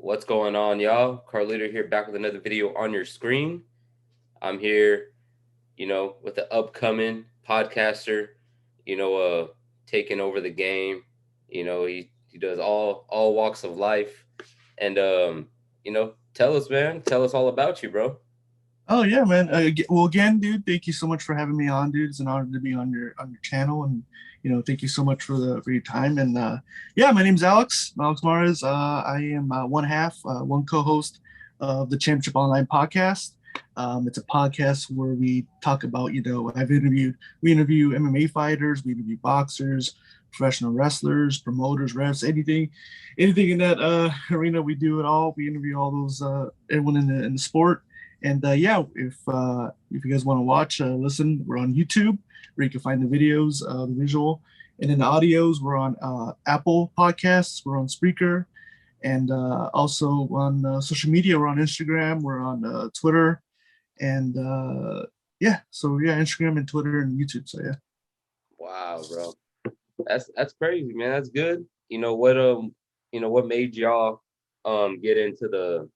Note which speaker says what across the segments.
Speaker 1: What's going on, y'all? Carlito here, back with another video on your screen. I'm here, with the upcoming podcaster, taking over the game. He does all walks of life. And tell us, man. Tell us all about you, bro.
Speaker 2: Oh yeah, man. Well, again, dude, thank you so much for having me on, dude. It's an honor to be on your channel, and thank you so much for your time. And yeah, my name's Alex Mares. I am one co-host of the Championship Online podcast. It's a podcast where we talk about, we interview MMA fighters, we interview boxers, professional wrestlers, promoters, refs, anything in that arena. We do it all. We interview all those everyone in the sport. And yeah, if you guys want to watch, listen, we're on YouTube where you can find the videos, the visual, and then the audios. We're on Apple Podcasts, we're on Spreaker, and also on social media. We're on Instagram, we're on Twitter, and yeah, so yeah, Instagram and Twitter and YouTube. So yeah.
Speaker 1: Wow, bro. That's crazy, man. That's good. What made y'all get into the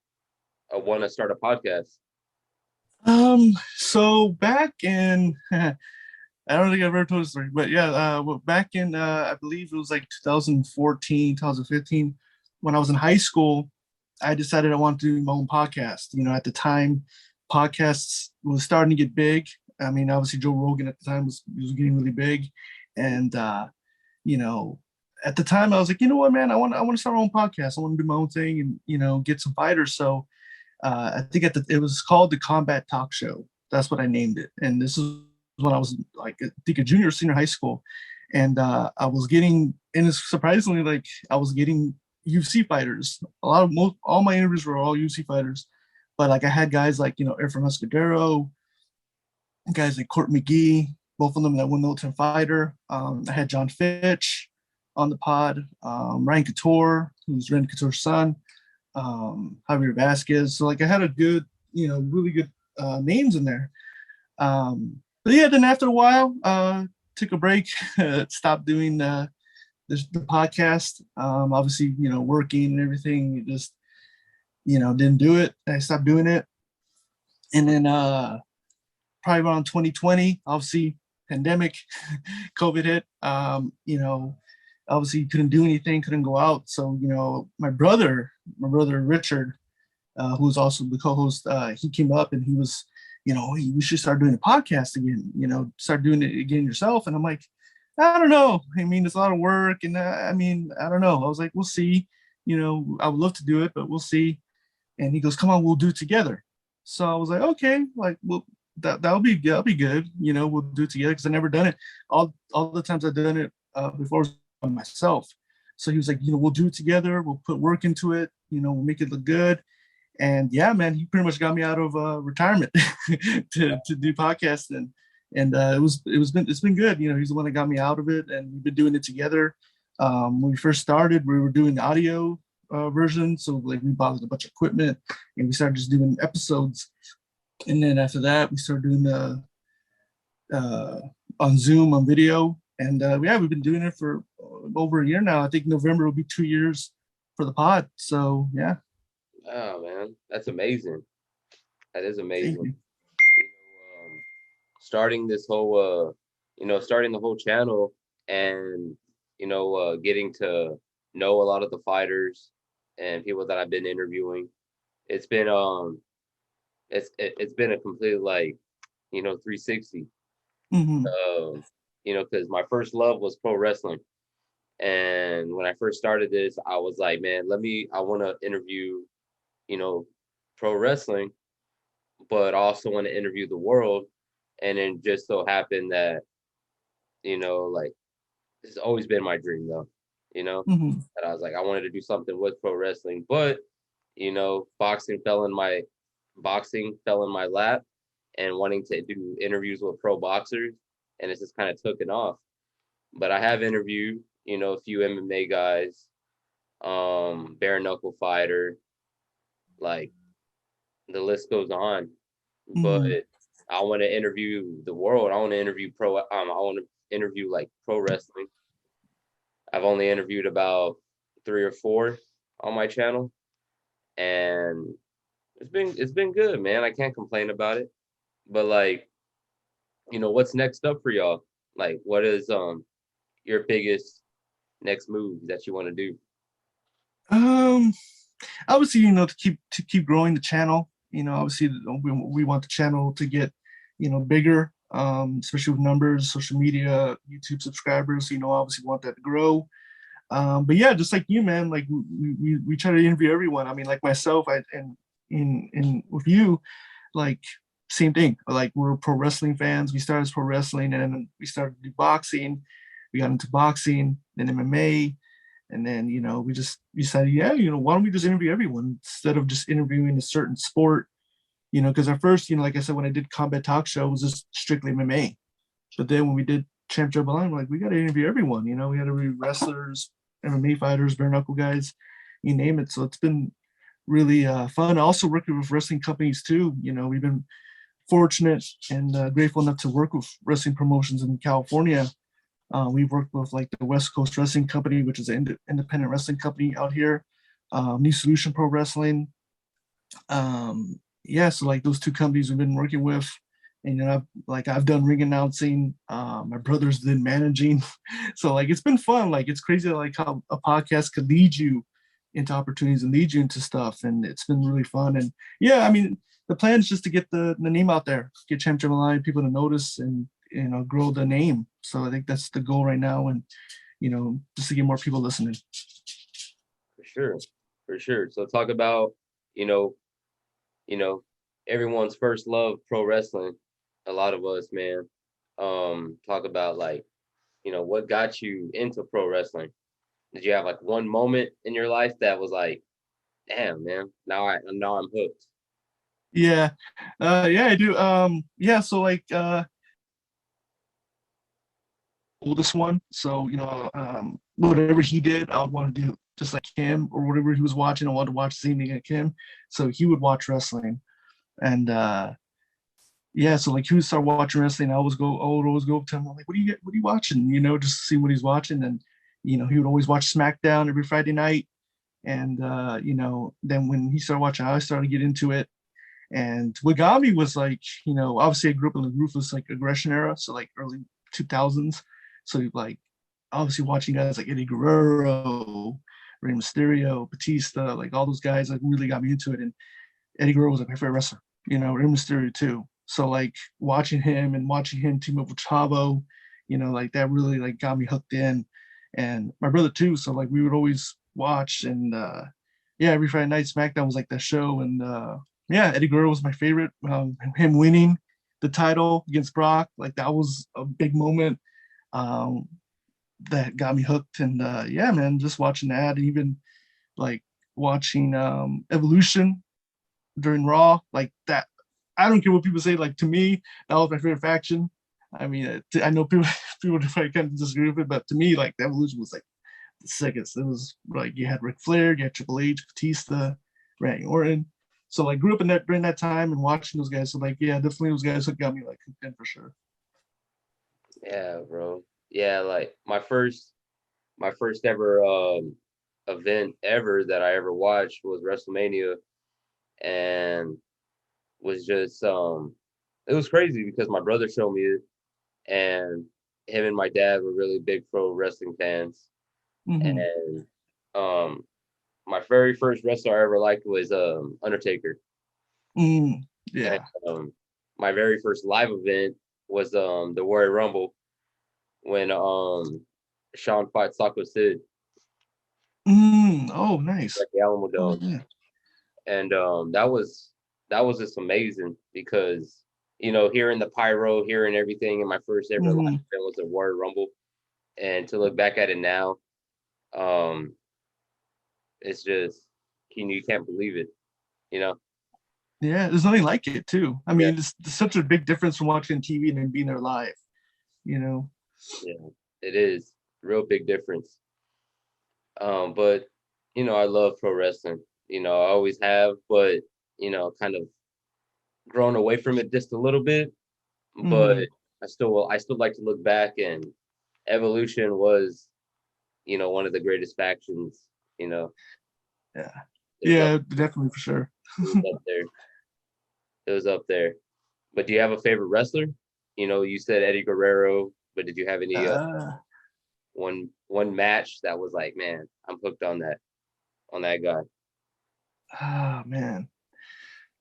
Speaker 1: want to start a podcast?
Speaker 2: So back in I don't think I've ever told this story, but yeah, back in I believe it was like 2014, 2015, when I was in high school, I decided I wanted to do my own podcast. At the time, podcasts was starting to get big. I mean, obviously Joe Rogan at the time was getting really big, and you know, at the time I was like, you know what, man, I want to start my own podcast. I want to do my own thing and get some fighters. So I think it was called the Combat Talk Show. That's what I named it, and this is when I was like I think a junior or senior high school, and I was getting, and it's surprisingly like I was getting UFC fighters. All my interviews were all UFC fighters, but like I had guys like Efrain Escudero, guys like Court McGee, both of them that won the Ultimate Fighter. I had John Fitch on the pod, Ryan Couture, who's Randy Couture's son, Javier Vasquez. So like I had a good, really good names in there. But yeah, then after a while, took a break, stopped doing the podcast. Obviously, working and everything, it just didn't do it. I stopped doing it, and then probably around 2020, obviously pandemic, COVID hit. Obviously couldn't do anything, couldn't go out. So my brother Richard, who's also the co-host, he came up and he was, hey, we should start doing a podcast again. Start doing it again yourself. And I'm like, I don't know. I mean, it's a lot of work, and I mean, I don't know. I was like, we'll see. I would love to do it, but we'll see. And he goes, come on, we'll do it together. So I was like, okay, like, well, that'll be good. We'll do it together because I never done it. All the times I've done it before was by myself. So he was like, we'll do it together. We'll put work into it. We'll make it look good. And yeah, man, he pretty much got me out of retirement to do podcasting. And it's been good. He's the one that got me out of it, and we've been doing it together. When we first started, we were doing the audio version, so like we bought a bunch of equipment and we started just doing episodes. And then after that, we started doing the on Zoom on video, and yeah, we've been doing it for over a year now. I think November will be 2 years for the pod. So yeah.
Speaker 1: Oh man, that's amazing. That is
Speaker 2: Thank
Speaker 1: amazing.
Speaker 2: you.
Speaker 1: Starting this whole starting the whole channel and getting to know a lot of the fighters and people that I've been interviewing. It's been it's been a complete 360.
Speaker 2: Mm-hmm.
Speaker 1: Because my first love was pro wrestling. And when I first started this, I was like, man, I want to interview, you know, pro wrestling, but also want to interview the world. And then just so happened that, like it's always been my dream though,
Speaker 2: Mm-hmm.
Speaker 1: that I was like, I wanted to do something with pro wrestling, but, boxing fell in my lap and wanting to do interviews with pro boxers. And it's just kind of took it off. But I have interviewed, a few MMA guys, bare knuckle fighter, like the list goes on. But
Speaker 2: Mm-hmm.
Speaker 1: I want to interview the world. I want to interview I want to interview like pro wrestling. I've only interviewed about 3 or 4 on my channel. and it's been good, man. I can't complain about it. But like, what's next up for y'all? Like, what is your biggest next move that you want to do?
Speaker 2: Um, obviously, to keep growing the channel. Obviously, we want the channel to get, bigger. Especially with numbers, social media, YouTube subscribers. Obviously, want that to grow. But yeah, just like you, man, like we try to interview everyone. I mean, like myself, and in with you, like same thing. Like we're pro wrestling fans. We started as pro wrestling, and then we started to do boxing. We got into boxing, then MMA, and then we just decided, yeah, why don't we just interview everyone instead of just interviewing a certain sport? Because at first, like I said, when I did Combat Talk Show, it was just strictly MMA. But then when we did Championship Line, we're like, we got to interview everyone. We had to interview wrestlers, MMA fighters, bare knuckle guys, you name it. So it's been really fun. Also working with wrestling companies too. We've been fortunate and grateful enough to work with wrestling promotions in California. We've worked with like the West Coast Wrestling Company, which is an independent wrestling company out here. New Solution Pro Wrestling. Yeah, so like those two companies we've been working with, and I've done ring announcing. My brother's been managing, so like it's been fun. Like it's crazy like how a podcast could lead you into opportunities and lead you into stuff, and it's been really fun. And yeah, I mean the plan is just to get the name out there, get Championship Line, people to notice, and grow the name. So I think that's the goal right now, and just to get more people listening.
Speaker 1: For sure, for sure. So talk about, you know, you know, everyone's first love, pro wrestling. A lot of us, man, talk about like, what got you into pro wrestling? Did you have like one moment in your life that was like, damn, man, now I'm hooked?
Speaker 2: Yeah, yeah, I do. Yeah, so like oldest one. So, whatever he did, I would want to do just like him, or whatever he was watching. I wanted to watch the same thing like him. So he would watch wrestling. And yeah, so like he would start watching wrestling. I would always go up to him, I'm like, what are you watching? Just to see what he's watching. And, he would always watch SmackDown every Friday night. And then when he started watching, I started to get into it. And what got me was like, obviously I grew up in the ruthless like aggression era, so like early 2000s. So like obviously watching guys like Eddie Guerrero, Rey Mysterio, Batista, like all those guys like really got me into it. And Eddie Guerrero was like my favorite wrestler, Rey Mysterio too. So like watching him team up with Chavo, like that really like got me hooked in. And my brother too. So like we would always watch, and yeah, every Friday night SmackDown was like that show. And yeah, Eddie Guerrero was my favorite. Him winning the title against Brock, like that was a big moment um, that got me hooked. And yeah, man, just watching that, and even like watching Evolution during Raw, like that. I don't care what people say. Like to me, that was my favorite faction. I mean, I know people people probably kind of disagree with it, but to me, like the Evolution was like the sickest. It was like you had Ric Flair, you had Triple H, Batista, Randy Orton. So like grew up in that during that time and watching those guys. So like yeah, definitely those guys that got me like hooked in for sure.
Speaker 1: Yeah, bro. Yeah, like my first ever event ever that I ever watched was WrestleMania, and was just it was crazy because my brother showed me it, and him and my dad were really big pro wrestling fans.
Speaker 2: Mm-hmm.
Speaker 1: And um my very first wrestler I ever liked was Undertaker.
Speaker 2: Mm,
Speaker 1: And
Speaker 2: yeah.
Speaker 1: my very first live event was the Royal Rumble when Sean fought Socko Sid
Speaker 2: Oh, nice.
Speaker 1: at the Alamo
Speaker 2: Oh,
Speaker 1: Dome.
Speaker 2: yeah.
Speaker 1: And that was just amazing because hearing the pyro, hearing everything, and my first ever live
Speaker 2: Mm-hmm.
Speaker 1: event was the Royal Rumble. And to look back at it now, um, it's just you can't believe it, you know.
Speaker 2: Yeah, there's nothing like it too. I
Speaker 1: Yeah,
Speaker 2: mean, it's such a big difference from watching TV and then being there live. You know.
Speaker 1: yeah, it is real big difference. But I love pro wrestling. I always have, but kind of grown away from it just a little bit. But
Speaker 2: Mm-hmm.
Speaker 1: I still like to look back, and Evolution was one of the greatest factions. You know,
Speaker 2: Yeah.
Speaker 1: It was up.
Speaker 2: Yeah, definitely for sure.
Speaker 1: It was up there. It was up there. But do you have a favorite wrestler? You said Eddie Guerrero, but did you have any
Speaker 2: uh,
Speaker 1: one match that was like, man, I'm hooked on that guy?
Speaker 2: man.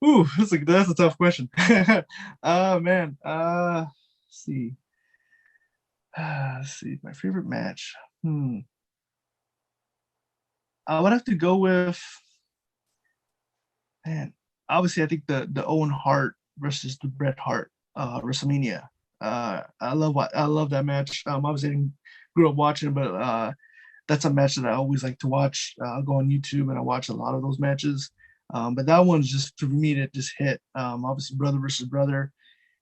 Speaker 2: Ooh, that's a tough question. Man. Let's see. Let's see. My favorite match. I would have to go with, man. Obviously, I think the Owen Hart versus the Bret Hart WrestleMania. I love that match. Obviously, I didn't grew up watching it, but that's a match that I always like to watch. I'll go on YouTube and I watch a lot of those matches. But that one's just for me that just hit. Obviously, brother versus brother,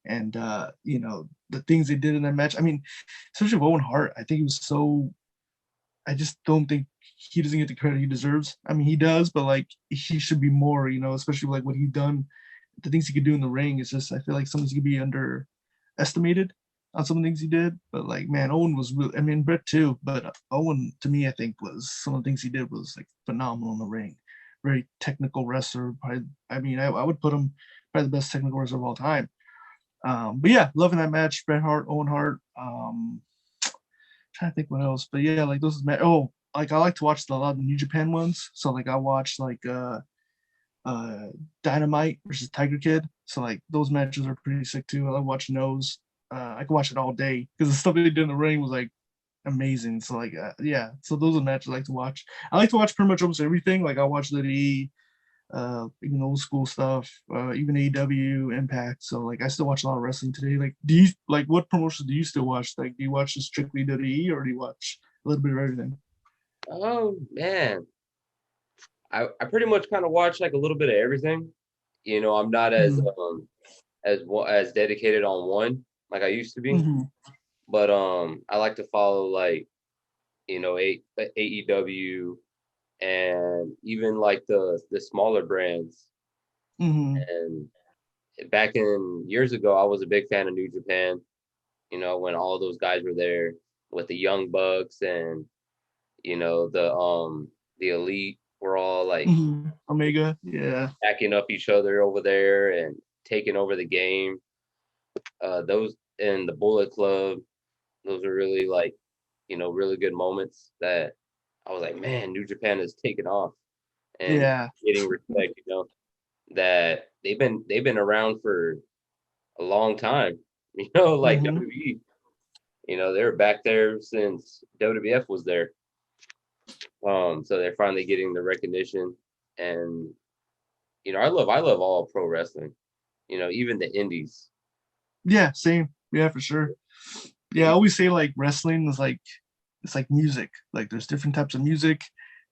Speaker 2: and the things they did in that match. I mean, especially with Owen Hart, I think he was so. I just don't think he doesn't get the credit he deserves. I mean, he does, but like he should be more. Especially like what he done, the things he could do in the ring. It's just I feel like sometimes he could be underestimated on some of the things he did. But like, man, Owen was really. I mean, Brett too, but Owen to me, I think was some of the things he did was like phenomenal in the ring. Very technical wrestler. Probably, I mean, I would put him probably the best technical wrestler of all time. But yeah, loving that match. Bret Hart, Owen Hart. Trying to think what else, but yeah, like those. Like I like to watch a lot of the New Japan ones. So like I watch like Dynamite versus Tiger Kid. So like those matches are pretty sick too. I love watching those. I can watch it all day because the stuff they did in the ring was like amazing. So like yeah, so those are the matches I like to watch. I like to watch pretty much almost everything. Like I watch the even old school stuff, even AEW, Impact. So like I still watch a lot of wrestling today. Like do you like what promotions do you still watch? Like do you watch just strictly WWE or do you watch a little bit of everything?
Speaker 1: Oh man, I pretty much kind of watch like a little bit of everything. I'm not as dedicated on one like I used to be,
Speaker 2: Mm-hmm.
Speaker 1: but I like to follow like AEW and even like the smaller brands.
Speaker 2: Mm-hmm.
Speaker 1: And back in years ago, I was a big fan of New Japan. When all those guys were there with the Young Bucks and the Elite were all like
Speaker 2: Mm-hmm. Omega, yeah.
Speaker 1: backing up each other over there and taking over the game. Those and the Bullet Club, those are really like really good moments that I was like, man, New Japan is taking off and
Speaker 2: Yeah.
Speaker 1: getting respect. That they've been around for a long time. Like
Speaker 2: Mm-hmm.
Speaker 1: WWE. They were back there since WWF was there. So they're finally getting the recognition, and I love all pro wrestling. Even the indies.
Speaker 2: Yeah, same. Yeah, for sure. Yeah, I always say like wrestling is like it's like music. Like there's different types of music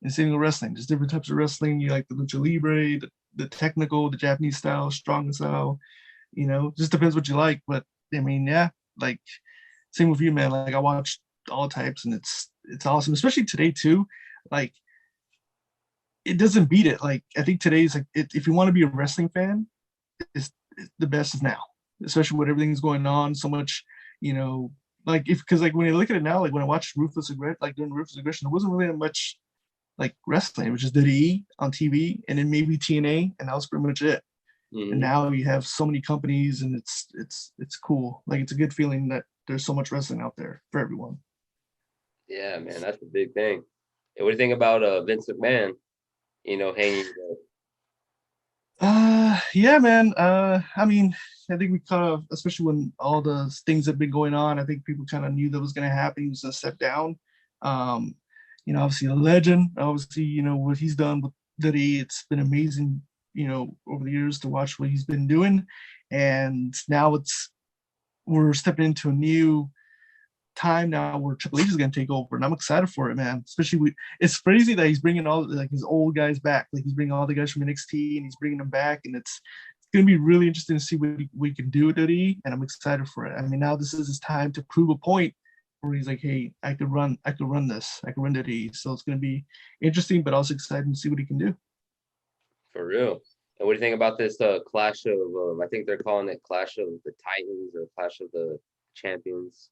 Speaker 2: and same with wrestling. There's different types of wrestling. You like the lucha libre, the technical, the Japanese style, strong style, just depends what you like. But I mean, yeah, like same with you, man. Like I watch all types and it's awesome, especially today too. Like it doesn't beat it. Like I think today's like if you want to be a wrestling fan, it's the best is now, especially with everything's going on. So much, you know, like if because like when you look at it now, like when I watched Ruthless Aggression, like during Ruthless Aggression, there wasn't really that much like wrestling. It was just WWE on TV and then maybe TNA, and that was pretty much it. And
Speaker 1: Hmm.
Speaker 2: now you have so many companies, and it's cool. Like it's a good feeling that there's so much wrestling out there for everyone.
Speaker 1: Yeah, man, that's a big thing. And what do you think about Vince McMahon? Hanging.
Speaker 2: Yeah, man. I mean, I think we kind of, especially when all the things have been going on, I think people kind of knew that was going to happen. He was going to step down. Um, obviously a legend. Obviously, what he's done with Diddy, it's been amazing. Over the years to watch what he's been doing, and now we're stepping into a new time now where Triple H is going to take over, and I'm excited for it, man. Especially it's crazy that he's bringing all like his old guys back. Like he's bringing all the guys from NXT and he's bringing them back, and it's going to be really interesting to see what we can do with Eddie, and I'm excited for it. I mean, now this is his time to prove a point where he's like, hey, I could run this, I could run Eddie. So it's going to be interesting, but also exciting to see what he can do.
Speaker 1: For real. And what do you think about this clash of? I think they're calling it Clash of the Titans or Clash of the Champions.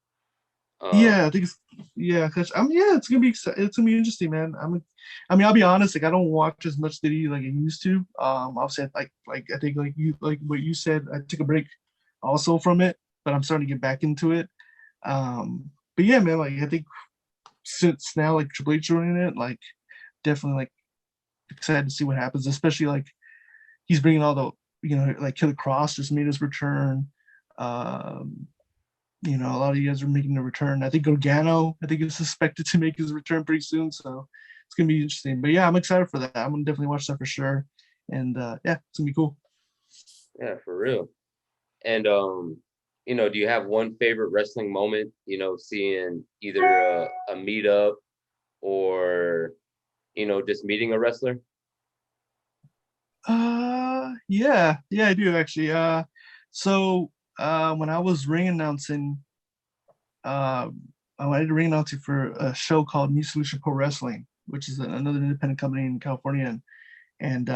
Speaker 1: Um,
Speaker 2: Yeah, I think it's yeah, cause yeah, it's gonna be interesting, man. I mean, I'll be honest, like I don't watch as much diddy like I used to. Obviously, like I think like what you said, I took a break also from it, but I'm starting to get back into it. But yeah, man, like I think since now like Triple H running it, like definitely like excited to see what happens, especially like he's bringing all the like Killer Cross just made his return. Um, a lot of you guys are making a return. I think Gargano, I think is suspected to make his return pretty soon, so it's gonna be interesting. But yeah, I'm excited for that. I'm gonna definitely watch that for sure. And yeah, it's gonna be cool.
Speaker 1: yeah, for real. And do you have one favorite wrestling moment? Seeing either a meetup or just meeting a wrestler.
Speaker 2: Yeah, I do actually. So when I was ring announcing, uh, I did ring announcing for a show called New Solution Pro Wrestling, which is another independent company in California, and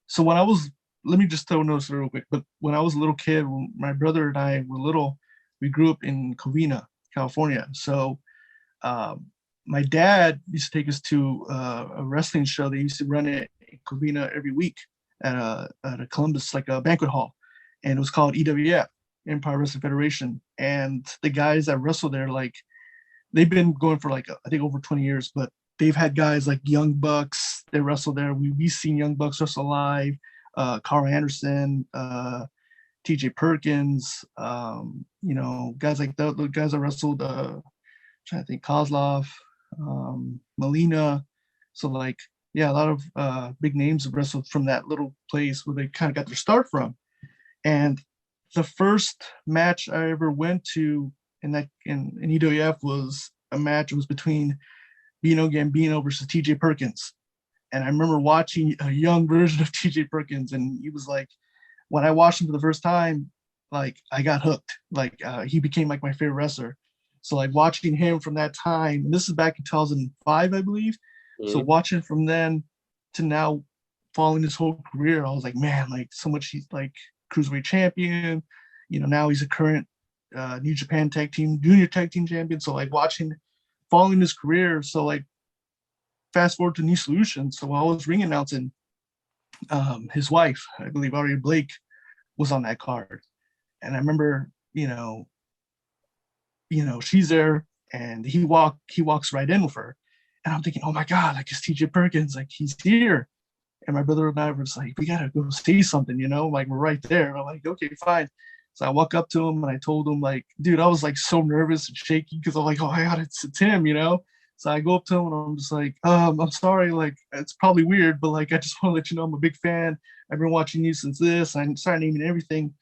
Speaker 2: so when I was, let me just throw notes real quick. But when I was a little kid, when my brother and I were little, we grew up in Covina, California. So um, my dad used to take us to a wrestling show. They used to run it in Covina every week at a Columbus, like a banquet hall, and it was called EWF, Empire Wrestling Federation. And the guys that wrestled there, like they've been going for like I think over 20 years, but they've had guys like Young Bucks. They wrestle there. We've seen Young Bucks wrestle live. Carl Anderson, T.J. Perkins, guys like that. The guys that wrestled. Trying to think, Kozlov, Molina. So like, yeah, a lot of big names have wrestled from that little place where they kind of got their start from. And the first match I ever went to in EWF was a match. It was between Bino Gambino versus TJ Perkins. And I remember watching a young version of TJ Perkins, and he was like, when I watched him for the first time, like I got hooked. Like he became like my favorite wrestler. So like watching him from that time, and this is back in 2005, I believe. So
Speaker 1: Hmm.
Speaker 2: watching from then to now, following his whole career, I was like, man, like so much. He's like cruiserweight champion. Now he's a current New Japan Tag Team Junior Tag Team champion. So like watching, following his career. So like fast forward to New Solution. So while I was ring announcing, his wife, I believe Aria Blake, was on that card. And I remember, she's there and he walks right in with her. And I'm thinking, oh my God, like it's TJ Perkins, like he's here. And my brother and I were just like, we gotta go see something, like we're right there. I'm like, okay, fine. So I walk up to him and I told him, like, dude, I was like so nervous and shaky because I'm like, oh my God, it's him. So I go up to him and I'm just like, I'm sorry, like it's probably weird, but like I just want to let you know I'm a big fan. I've been watching you since this. I started naming everything.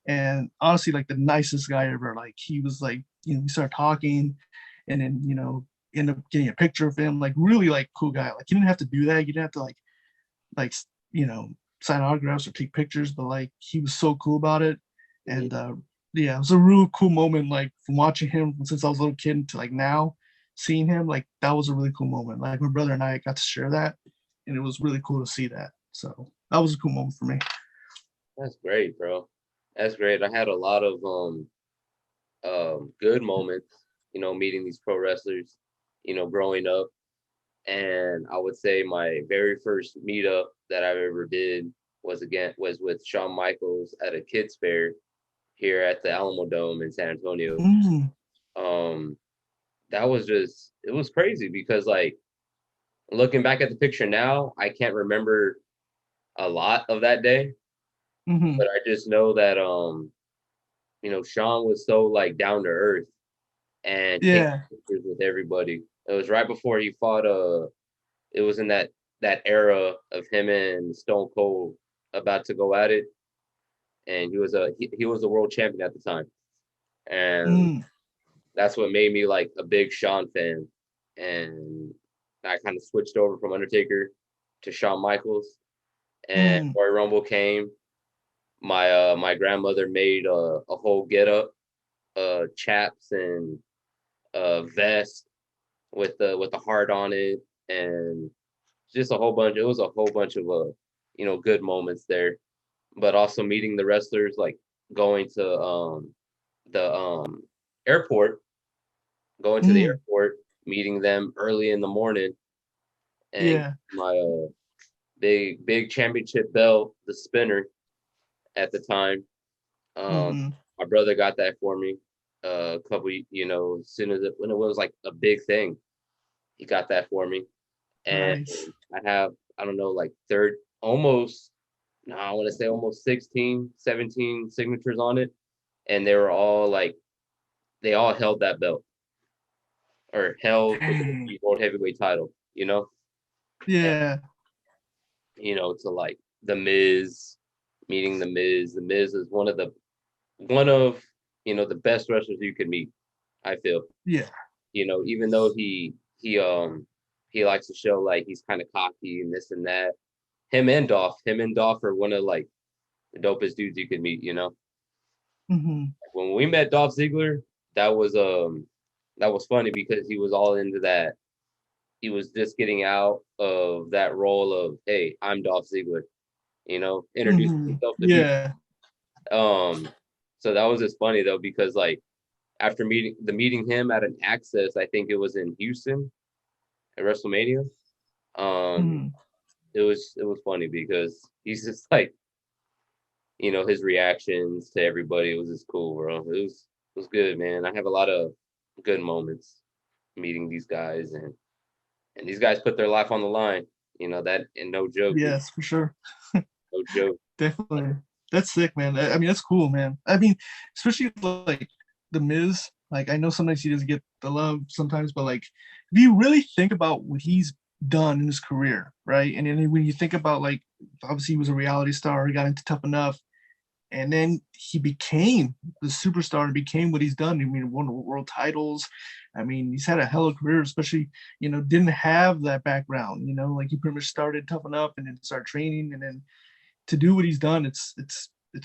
Speaker 2: And honestly, like the nicest guy ever. Like he was like, we started talking and then, end up getting a picture of him, like really like cool guy. Like you didn't have to do that. You didn't have to like you know sign autographs or take pictures, but like he was so cool about it. And yeah, it was a real cool moment, like from watching him since I was a little kid to like now seeing him. Like that was a really cool moment. Like my brother and I got to share that, and it was really cool to see that. So that was a cool moment for me.
Speaker 1: That's great, bro. That's great. I had a lot of good moments, meeting these pro wrestlers, growing up. And I would say my very first meetup that I ever did was with Shawn Michaels at a kids fair here at the Alamo Dome in San Antonio.
Speaker 2: Mm,
Speaker 1: Um, that was just it was crazy because like looking back at the picture now, I can't remember a lot of that day,
Speaker 2: mm-hmm.
Speaker 1: but I just know that Sean was so like down to earth and taking
Speaker 2: Yeah.
Speaker 1: pictures with everybody. It was right before he fought it was in that era of him and Stone Cold about to go at it, and he was the world champion at the time, and
Speaker 2: Mm,
Speaker 1: that's what made me like a big Shawn fan, and I kind of switched over from Undertaker to Shawn Michaels, and
Speaker 2: mm,
Speaker 1: Royal Rumble came. My grandmother made a whole get up, chaps and vest with the heart on it, and just a whole bunch. It was a whole bunch of good moments there, but also meeting the wrestlers, like going to the airport going to the
Speaker 2: Mm,
Speaker 1: airport, meeting them early in the morning, and
Speaker 2: yeah.
Speaker 1: my big championship belt, the spinner at the time. Um,
Speaker 2: Mm-hmm.
Speaker 1: my brother got that for me. A couple, as soon as when it was like a big thing, he got that for me, and
Speaker 2: Nice.
Speaker 1: I have, I don't know, like third, almost, no, I want to say almost 16, 17 signatures on it, and they were all like, they all held that belt or held the
Speaker 2: Dang.
Speaker 1: world heavyweight title, and
Speaker 2: Yeah.
Speaker 1: to like the Miz, meeting the Miz. The Miz is one of the best wrestlers you could meet. I feel,
Speaker 2: Yeah.
Speaker 1: even though he likes to show like he's kind of cocky and this and that. Him and Dolph are one of like the dopest dudes you could meet.
Speaker 2: Mm-hmm.
Speaker 1: When we met Dolph Ziggler, that was funny because he was all into that. He was just getting out of that role of, hey, I'm Dolph Ziggler, introducing
Speaker 2: Mm-hmm.
Speaker 1: himself to people.
Speaker 2: Yeah.
Speaker 1: So that was just funny though because like after meeting him at an Access, I think it was in Houston at WrestleMania. Um,
Speaker 2: Mm-hmm.
Speaker 1: it was funny because he's just like, his reactions to everybody was just cool, bro. It was good, man. I have a lot of good moments meeting these guys, and these guys put their life on the line. That, and no joke,
Speaker 2: Yes, for sure.
Speaker 1: no joke.
Speaker 2: Definitely. That's sick, man. I mean, that's cool, man. I mean, especially like the Miz. Like, I know sometimes he doesn't get the love sometimes, but like, if you really think about what he's done in his career, right? And then when you think about like, obviously he was a reality star, he got into Tough Enough, and then he became the superstar and became what he's done. I mean, won world titles. I mean, he's had a hell of a career, especially, didn't have that background, like he pretty much started Tough Enough and then started training and then to do what he's done, it's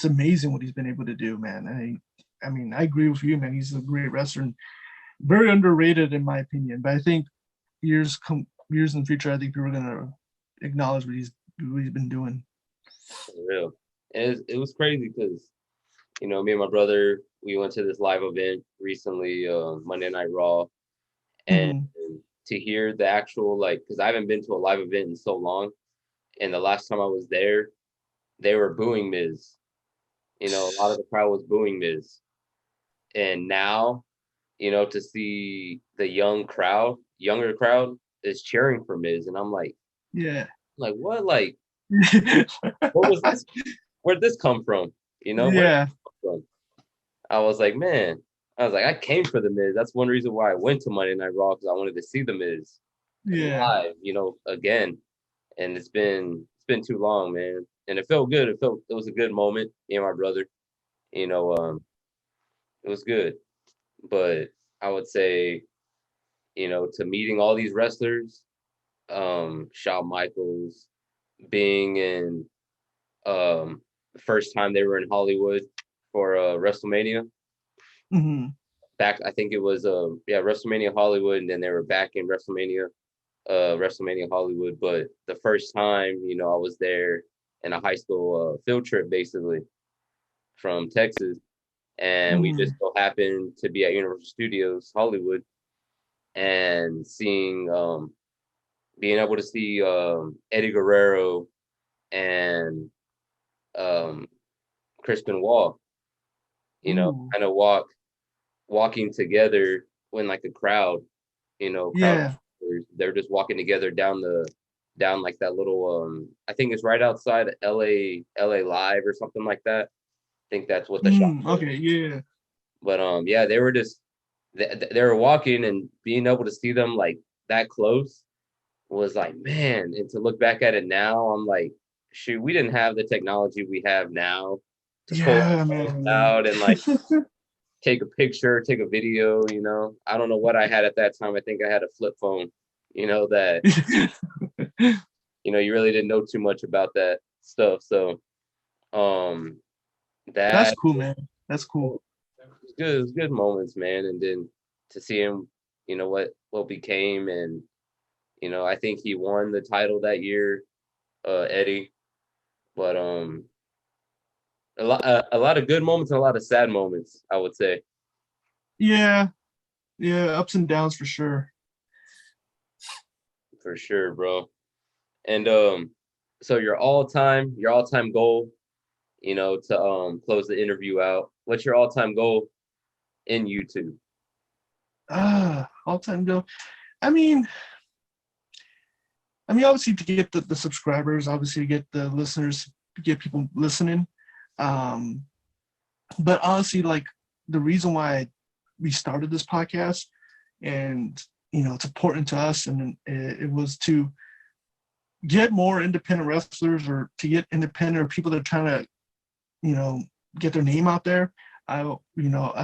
Speaker 2: amazing what he's been able to do, man. I mean, I agree with you, man. He's a great wrestler and very underrated in my opinion. But I think years in the future, I think people are gonna acknowledge what he's been doing.
Speaker 1: For real. And it was crazy because me and my brother, we went to this live event recently, Monday Night Raw, and
Speaker 2: Mm-hmm.
Speaker 1: to hear the actual like, because I haven't been to a live event in so long, and the last time I was there, they were booing Miz. A lot of the crowd was booing Miz, and now, to see the younger crowd is cheering for Miz, and I'm
Speaker 2: Yeah.
Speaker 1: like what, like what was this? Where'd this come from? Where did
Speaker 2: Yeah.
Speaker 1: this come from? I was like, man, I was like, I came for the Miz. That's one reason why I went to Monday Night Raw because I wanted to see the Miz
Speaker 2: Yeah.
Speaker 1: live, again. And it's been too long, man. And it felt good. It was a good moment. Me and my brother, you know, um, it was good. But I would say, to meeting all these wrestlers, Shawn Michaels being in the first time they were in Hollywood for WrestleMania.
Speaker 2: Mm-hmm.
Speaker 1: Back, I think it was WrestleMania Hollywood, and then they were back in WrestleMania Hollywood. But the first time, I was there in a high school field trip, basically from Texas, and we
Speaker 2: Mm-hmm.
Speaker 1: just so happened to be at Universal Studios Hollywood and being able to see Eddie Guerrero and um, Crispin Wall,
Speaker 2: Ooh.
Speaker 1: kind of walking together when like a crowd,
Speaker 2: Yeah.
Speaker 1: they're just walking together down like that little I think it's right outside LA Live or something like that. I think that's what the shop was.
Speaker 2: Okay. Yeah.
Speaker 1: But yeah, they were just they were walking, and being able to see them like that close was like, man. And to look back at it now, I'm like, shoot, we didn't have the technology we have now to pull
Speaker 2: Yeah,
Speaker 1: our phones
Speaker 2: man.
Speaker 1: out and like take a picture, take a video. I don't know what I had at that time. I think I had a flip phone, that, you really didn't know too much about that stuff. So, um,
Speaker 2: That's
Speaker 1: that
Speaker 2: cool, man. That's cool.
Speaker 1: was good. It was good moments, man. And then to see him, what became, and, I think he won the title that year, Eddie. But, a lot of good moments and a lot of sad moments, I would say.
Speaker 2: Yeah. Yeah, ups and downs for sure.
Speaker 1: For sure, bro. And so your all-time goal, to close the interview out. What's your all-time goal in YouTube?
Speaker 2: All time go. I mean, obviously to get the subscribers, obviously to get the listeners, to get people listening. Um, but honestly, like the reason why we started this podcast, and it's important to us, and it was to get more independent wrestlers, or to get independent or people that are trying to, you know, get their name out there. I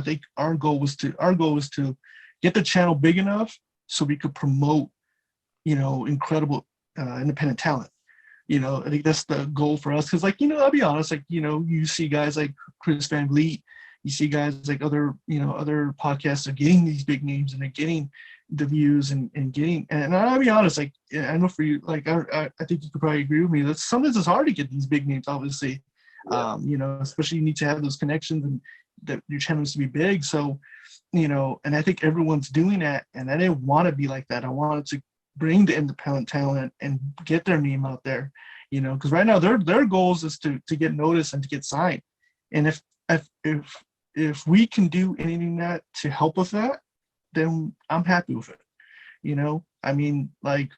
Speaker 2: think our goal was to get the channel big enough so we could promote, incredible independent talent. I think that's the goal for us. Because, like, I'll be honest, like, you see guys like Chris Van Vliet, you see guys like other podcasts are getting these big names, and they're getting the views, and getting, and I'll be honest, like, I know for you, like, I think you could probably agree with me that sometimes it's hard to get these big names, obviously.
Speaker 1: Yeah.
Speaker 2: Especially you need to have those connections, and that your channel needs to be big. So, and I think everyone's doing that, and I didn't want to be like that. I wanted to bring the independent talent and get their name out there, because right now their goals is to get noticed and to get signed. And if we can do anything that to help with that, then I'm happy with it. I mean, like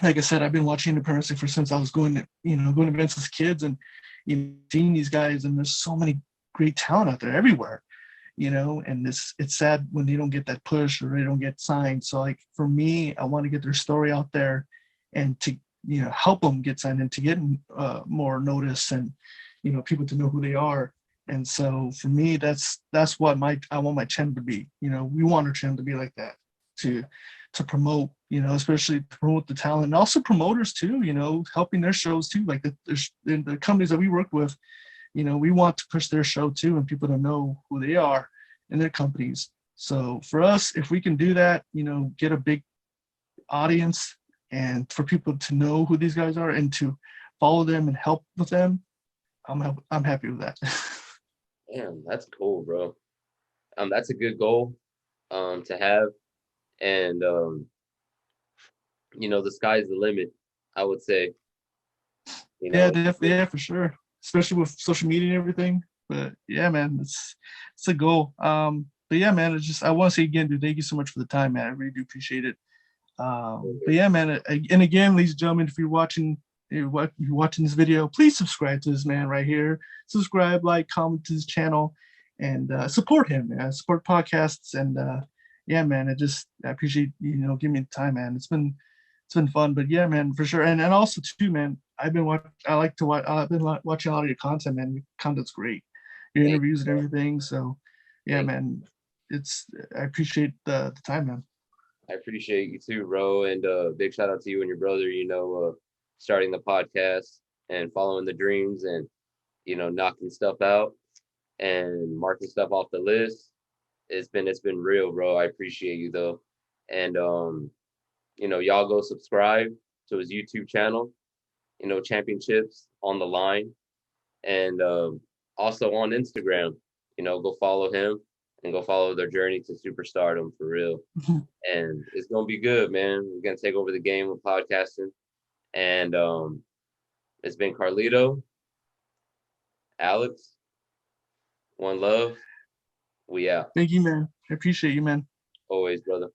Speaker 2: I said, I've been watching independent wrestling for since I was going to events as kids, and seeing these guys, and there's so many great talent out there everywhere. And it's sad when they don't get that push or they don't get signed. So, like, for me, I want to get their story out there, and to help them get signed, and to get more notice, and people to know who they are. And so for me, that's what I want my channel to be. We want our channel to be like that, to promote, especially to promote the talent, and also promoters too, helping their shows too. Like the companies that we work with, we want to push their show too, and people to know who they are and their companies. So for us, if we can do that, get a big audience, and for people to know who these guys are, and to follow them and help with them, I'm happy with that.
Speaker 1: Damn, that's cool, bro. That's a good goal to have. And the sky's the limit, I would say.
Speaker 2: Yeah, definitely, yeah, for sure. Especially with social media and everything. But yeah, man, it's a goal. But yeah, man, I want to say again, dude, thank you so much for the time, man. I really do appreciate it. But yeah, man, and again, ladies and gentlemen, if you're watching this video, please subscribe to this man right here. Subscribe, like, comment to his channel, and support him, man. Support podcasts, and yeah, man, I appreciate giving me the time, man. It's been fun. But yeah, man, for sure. And also too, man, I've been watching a lot of your content, man. Your content's great, your
Speaker 1: Thank
Speaker 2: interviews and
Speaker 1: you, bro.
Speaker 2: everything. So yeah,
Speaker 1: Thank
Speaker 2: man, I appreciate the time, man.
Speaker 1: I appreciate you too, bro. And big shout out to you and your brother, starting the podcast and following the dreams, and, knocking stuff out and marking stuff off the list. It's been real, bro. I appreciate you though. And y'all go subscribe to his YouTube channel, championships on the line. And also on Instagram, go follow him and go follow their journey to superstardom for real. And it's gonna be good, man. We're gonna take over the game with podcasting. And it's been Carlito, Alex, one love. We out.
Speaker 2: Thank you, man. I appreciate you, man.
Speaker 1: Always, brother.